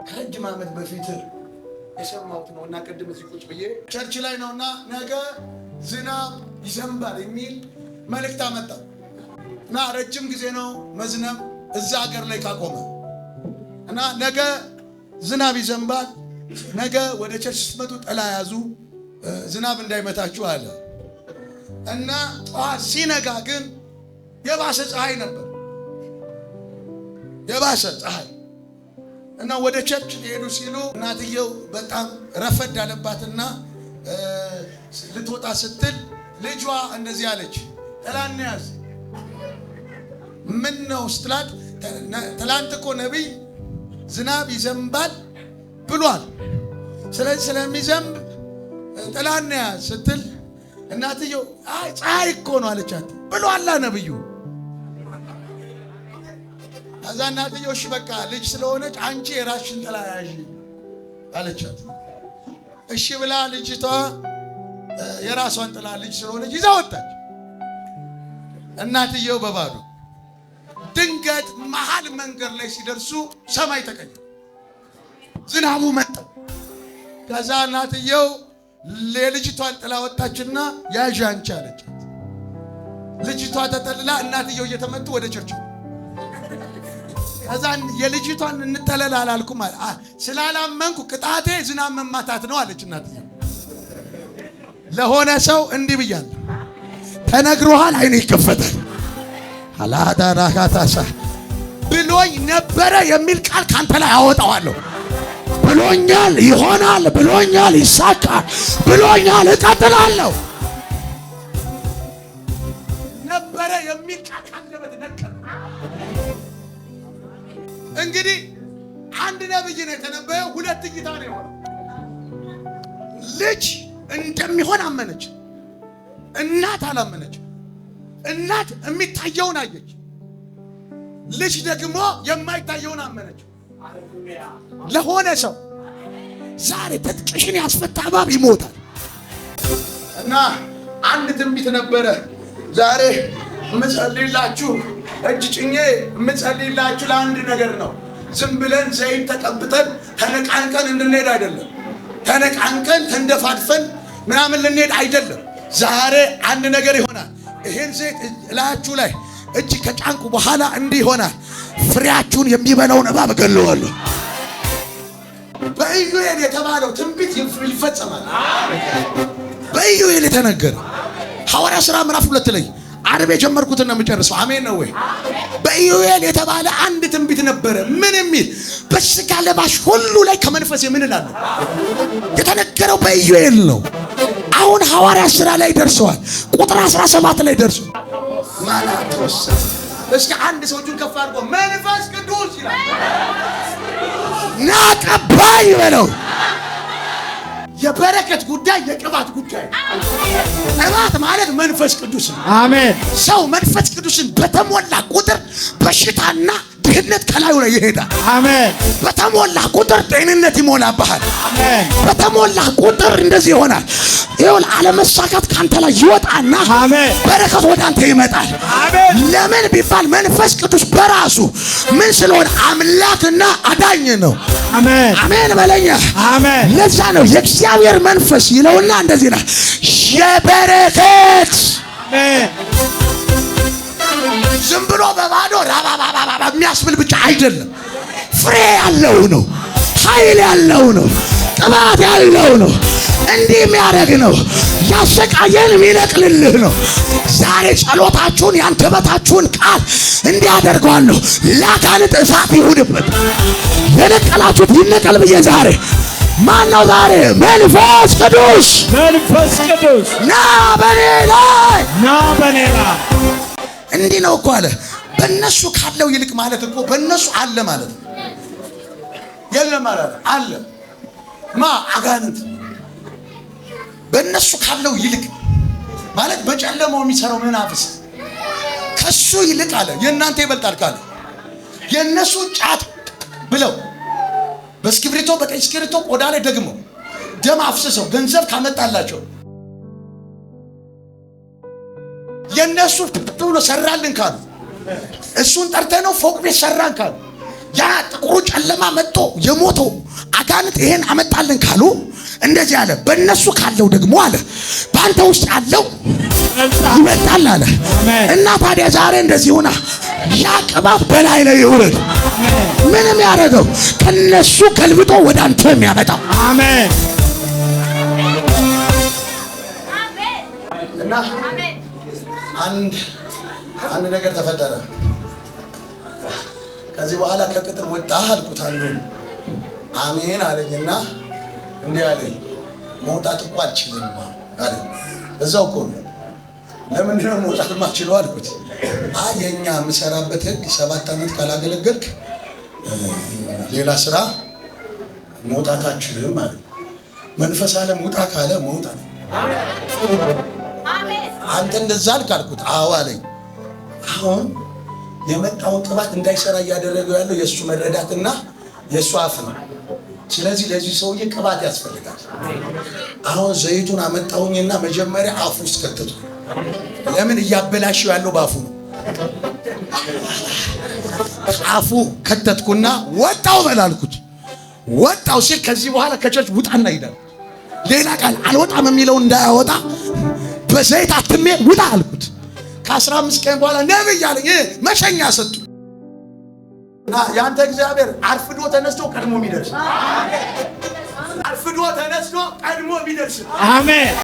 ከረጅም ዓመት በፊት የሰማሁት ነውና ቅድም እዚህ ቁጭ ብዬ ቸርች ላይ ነውና ነገ ዝናብ ይዘንባል የሚል መልእክት አመጣ እና ረጅም ጊዜ ነው መዝነብ እዛ ሀገር ላይ ካቆመ እና ነገ ዝናብ ይዘንባል፣ ነገ ወደ ቸርች ስትመጡ ጥላ ያዙ ዝናብ እንዳይመታችሁ አለ እና ጠዋት ሲነጋ ግን የባሰ ፀሐይ ነበር። የባሰ ፀሐይ እና ወደ ቸርች ሊሄዱ ሲሉ እናትየው በጣም ረፈድ አለባትና ልትወጣ ስትል ልጇ እንደዚህ አለች፣ ጥላን ያዝ። ምን ነው ስትላት፣ ትላንት እኮ ነቢይ ዝናብ ይዘንባል ብሏል፣ ስለዚህ ስለሚዘንብ ጥላን ያዝ ስትል እናትየው አይ ፀሐይ እኮ ነው አለቻት። ብሏላ ነብዩ። አዛ እናትየው እሺ በቃ ልጅ ስለሆነች አንቺ የራስሽን ጥላ ያዥ አለቻት። እሺ ብላ ልጅቷ የራሷን ጥላ ልጅ ስለሆነች ይዛ ወጣች። እናትየው በባዶ ድንገት መሃል መንገድ ላይ ሲደርሱ ሰማይ ተቀየረ፣ ዝናቡ መጣ። ከዛ እናትየው ለልጅቷን ጥላ ወጣችና ያዥ አንቺ አለቻት። ልጅቷ ተጠልላ እናትየው እየተመቱ ወደ ቸርች። ከዛ የልጅቷን እንጠለል አላልኩም አለ ስላላመንኩ ቅጣቴ ዝናብ መማታት ነው አለች እናትየው። ለሆነ ሰው እንዲህ ብያለሁ፣ ተነግሮሃል አይን ይከፈታል። አላዳራካታሳ ብሎኝ ነበረ የሚል ቃል ካንተ ላይ አወጣዋለሁ። ብሎኛል ይሆናል፣ ብሎኛል ይሳካል፣ ብሎኛል እቀጥላለሁ። ነበረ የሚል ቃል ካንደበት ነቀል። እንግዲህ አንድ ነብይ ነው የተነበየው፣ ሁለት እይታ ነው የሆነው። ልጅ እንደሚሆን አመነች፣ እናት አላመነች። እናት የሚታየውን አየች፣ ልጅ ደግሞ የማይታየውን አመነች። ለሆነ ሰው ዛሬ ትጥቅሽን ያስፈታ እባብ ይሞታል። እና አንድ ትንቢት ነበረ ዛሬ የምጸልይላችሁ፣ እጅ ጭኜ የምጸልይላችሁ ለአንድ ነገር ነው። ዝም ብለን ዘይት ተቀብተን ተነቃንቀን እንድንሄድ አይደለም። ተነቃንቀን ተንደፋድፈን ምናምን ልንሄድ አይደለም። ዛሬ አንድ ነገር ይሆናል። ይሄን ዘይት እላችሁ ላይ እጅ ከጫንኩ በኋላ እንዲህ ይሆናል። ፍሬያችሁን የሚበላውን እባብ እገለዋለሁ። በኢዩኤል የተባለው ትንቢት ይፈጸማል። በኢዩኤል የተነገረ ሐዋርያ ሥራ ምዕራፍ 2 ላይ ዓርብ የጀመርኩትን ነው የምጨርሰው። አሜን ነው ወይ? በኢዩኤል የተባለ አንድ ትንቢት ነበረ። ምን የሚል? በሥጋ ለባሽ ሁሉ ላይ ከመንፈስ ምን እላለሁ የተነገረው በኢዩኤል ነው። አሁን ሐዋርያ ሥራ ላይ ደርሰዋል። ቁጥር 17 ላይ ደርሰዋል። ማናቶስ እስኪ አንድ ሰው እጁን ከፍ አድርጎ መንፈስ ቅዱስ ይላል። ና ቀባይ በለው። የበረከት ጉዳይ የቅባት ጉዳይ። ቅባት ማለት መንፈስ ቅዱስ ነው። አሜን። ሰው መንፈስ ቅዱስን በተሞላ ቁጥር በሽታና ድህነት ከላዩ ላይ ይሄዳል። አሜን። በተሞላ ቁጥር ጤንነት ይሞላብሃል። አሜን። በተሞላ ቁጥር እንደዚህ ይሆናል። ይሁን አለመሳካት ካንተ ላይ ይወጣና አሜን፣ በረከት ወደ አንተ ይመጣል። አሜን። ለምን ቢባል መንፈስ ቅዱስ በራሱ ምን ስለሆነ አምላክና አዳኝ ነው። አሜን። አሜን በለኛ። አሜን። ለዛ ነው የእግዚአብሔር መንፈስ ይለውና እንደዚህ ነው የበረከት አሜን። ዝም ብሎ በባዶ ራባባባባ የሚያስብል ብቻ አይደለም። ፍሬ ያለው ነው፣ ኃይል ያለው ነው፣ ቅባት ያለው ነው፣ እንዲህ የሚያደርግ ነው፣ ያሰቃየን የሚነቅልልህ ነው። ዛሬ ጸሎታችሁን ያንደበታችሁን ቃል እንዲያደርገዋለሁ። ለአጋንንት እሳት ይሁንበት። የነቀላችሁት ይነቀል ብዬ ዛሬ ማን ነው ዛሬ? መንፈስ ቅዱስ፣ መንፈስ ቅዱስ ና በኔ ላይ፣ ና በኔ ላይ። እንዲህ ነው እኮ አለ። በእነሱ ካለው ይልቅ ማለት እኮ በእነሱ አለ ማለት ነው። የለም ማለት አለ ማ አጋንንት በእነሱ ካለው ይልቅ ማለት በጨለማው የሚሰራው መናፍስ ከሱ ይልቅ አለ የእናንተ ይበልጣል ካለ የእነሱ ጫት ብለው በእስክሪብቶ በቀይ እስክሪብቶ ቆዳ ላይ ደግሞ ደም አፍስሰው ገንዘብ ካመጣላቸው የእነሱ ብሎ ሰራልን ካሉ እሱን ጠርተነው ፎቅ ቤት ሰራን ካሉ ያ ጥቁሩ ጨለማ መጥቶ የሞተው አጋንንት ይሄን አመጣልን ካሉ እንደዚህ አለ። በእነሱ ካለው ደግሞ አለ በአንተ ውስጥ ያለው ይመጣል አለ። እና ታዲያ ዛሬ እንደዚህ ሆና ያ ቅባት በላይ ላይ ይውረድ። ምንም ያደረገው ከነሱ ገልብጦ ወደ አንተ የሚያመጣው አሜን። እና አንድ ነገር ተፈጠረ። ከዚህ በኋላ ከቅጥር ወጣህ አልኩት። አንዱ አሜን አለኝና እንዲህ አለኝ፣ መውጣት እኮ አልችልም አለኝ። እዛው እኮ ነው። ለምንድን ነው መውጣት የማትችለው አልኩት። የኛ የምሰራበት ህግ 7 ዓመት ካላገለገልክ ሌላ ስራ መውጣት አልችልም አለ። መንፈስ ዓለም ውጣ ካለ መውጣት። አንተ እንደዛ አልክ አልኩት። አዎ አለኝ። አሁን የመጣውን ቅባት እንዳይሰራ እያደረገው ያለው የእሱ መረዳትና የእሱ አፍ ነው። ስለዚህ ለዚህ ሰውዬ ቅባት ያስፈልጋል። አሁን ዘይቱን አመጣሁኝና መጀመሪያ አፉ ውስጥ ከተትኩ። ለምን እያበላሸው ያለው ባፉ ነው። አፉ ከተትኩና ወጣው በላልኩት። ወጣው ሲል ከዚህ በኋላ ከቸርች ውጣና ይላል። ሌላ ቃል አልወጣም የሚለውን እንዳያወጣ በዘይት አትሜ ውጣ አልኩት። ከ15 ቀን በኋላ ነብይ አለኝ መሸኛ ሰጡ። ያንተ እግዚአብሔር አርፍዶ ተነስቶ ቀድሞ የሚደርስ አሜን። አርፍዶ ተነስቶ ቀድሞ የሚደርስ አሜን።